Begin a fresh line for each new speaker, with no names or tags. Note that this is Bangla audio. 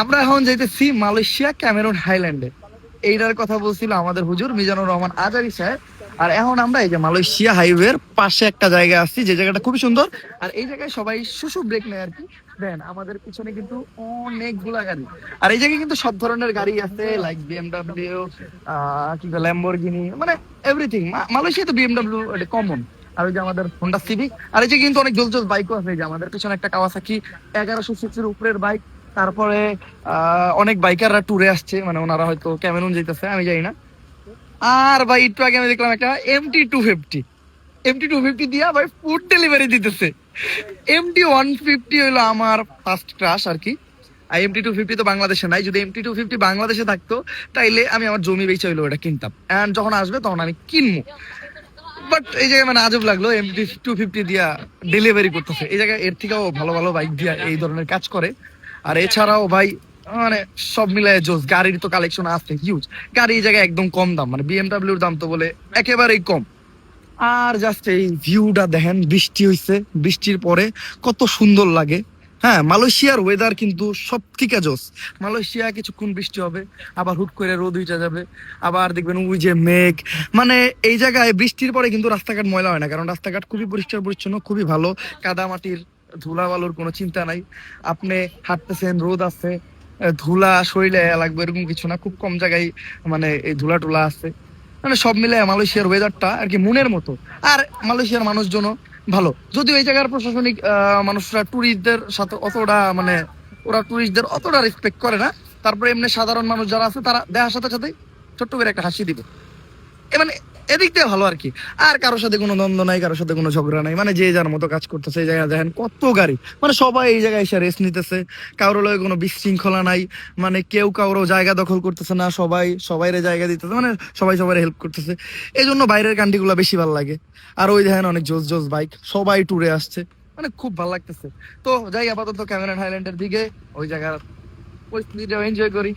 আমরা এখন যাইতেছি মালয়েশিয়া ক্যামেরুন হাইল্যান্ডে। এইটার কথা বলছিল আমাদের হুজুর মিজানুর রহমান আজারি সাহেব। আর এখন আমরা এই যে মালয়েশিয়া হাইওয়ের পাশে একটা জায়গা আছি, যে জায়গাটা খুবই সুন্দর। আর এই জায়গায় সবাই শুশু ব্রেক নেয় আর কি। দেন আমাদের পিছনে কিন্তু অনেকগুলা গাড়ি। আর এই জায়গায় কিন্তু সব ধরনের গাড়ি আছে, লাইক বিএমডব্লিউ, কি বলে ল্যাম্বরগিনি, মানে এভরিথিং। মালয়েশিয়া তো বিএমডব্লিউ এটা কমন। আর ওই যে আমাদের হোন্ডা সিভিক। আর এই যে কিন্তু অনেক জোস জোস বাইকও আছে, এই যে আমাদের পিছনে একটা কাওয়াসাকি 1100 সিসির উপরের বাইক। তারপরে অনেক বাইকাররা ট্যুরে আসছে, মানে ওনারা হয়তো ক্যামেরুন যেতেছে, আমি জানি না। আর ভাই একটু আগে আমি দেখলাম একটা MT-250। MT-250 দিয়া ভাই ফুড ডেলিভারি দিতেছে। MT-150 হইলো আমার ফার্স্ট ক্রাশ আর কি। আর MT-250 তো বাংলাদেশে নাই। যদি MT-250 বাংলাদেশে থাকতো তাইলে আমি আমার জমি বেচে হইলো এটা কিনতাম, এন্ড যখন আসবে তখন আমি কিনবো। বাট এই জায়গায় মানে আজব লাগলো, MT-250 দিয়া ডেলিভারি করতেছে। এই জায়গায় এর থেকেও ভালো ভালো বাইক দিয়া এই ধরনের কাজ করে। আর এছাড়াও ভাই মানে সব মিলায় জোস। গাড়ির তো কালেকশন আছে হিউজ। গাড়ি এই জায়গায় একদম কম দাম, মানে বিএমডব্লিউর দাম তো বলে একেবারেই কম। আর জাস্ট এই ভিউটা দেখেন, বৃষ্টি হইছে, বৃষ্টির পরে কত সুন্দর লাগে। হ্যাঁ, মালয়েশিয়ার ওয়েদার কিন্তু সব থেকে জোস। মালয়েশিয়া কিছুক্ষণ বৃষ্টি হবে, আবার হুট করে রোদ উঠে যাবে, আবার দেখবেন ওই যে মেঘ। মানে এই জায়গায় বৃষ্টির পরে কিন্তু রাস্তাঘাট ময়লা হয় না, কারণ রাস্তাঘাট খুবই পরিষ্কার পরিচ্ছন্ন, খুবই ভালো। কাদা মাটির ধুলা বালুর কোনো চিন্তা নাই। আপনি হাঁটতেছেন, রোদ আছে, ধুলা শরীরে লাগবে এরকম কিছু না, খুব কম জায়গায় মানে এই ধুলা টুলা আছে। মানে সব মিলে মালয়েশিয়ার ওয়েদারটা আর কি মনের মতো। আর মালয়েশিয়ার মানুষজনও ভালো, যদিও এই জায়গার প্রশাসনিক মানুষরা ট্যুরিস্টদের সাথে অতটা মানে ওরা ট্যুরিস্টদের অতটা রেসপেক্ট করে না। তারপরে এমনি সাধারণ মানুষ যারা আছে তারা দেখার সাথে সাথে ছোট্ট করে একটা হাসি দিবে। মানে এদিক দিয়ে ভালো আর কি। আর কারোর সাথে কোনো দ্বন্দ্ব নাই, কারোর সাথে কোনো ঝগড়া নাই, মানে যে যার মতো কাজ করতেছে। এই জায়গায় দেখেন কত গাড়ি, মানে সবাই এই জায়গায় এসে রেস্ট নিতেছে। কারোর লগে কোনো বিশৃঙ্খলা নাই, মানে কেউ কারো জায়গা দখল করতেছে না, সবাই সবাইরে জায়গা দিতেছে, মানে সবাই সবাই হেল্প করতেছে। এই জন্য বাইরের কান্ট্রি গুলা বেশি ভালো লাগে। আর ওই দেখেন অনেক জোস জোস বাইক, সবাই ট্যুরে আসছে, মানে খুব ভালো লাগতেছে। তো যাই আপাতত ক্যামেরন হাইল্যান্ডের দিকে, ওই জায়গার পরিস্থিতিটা এনজয় করি।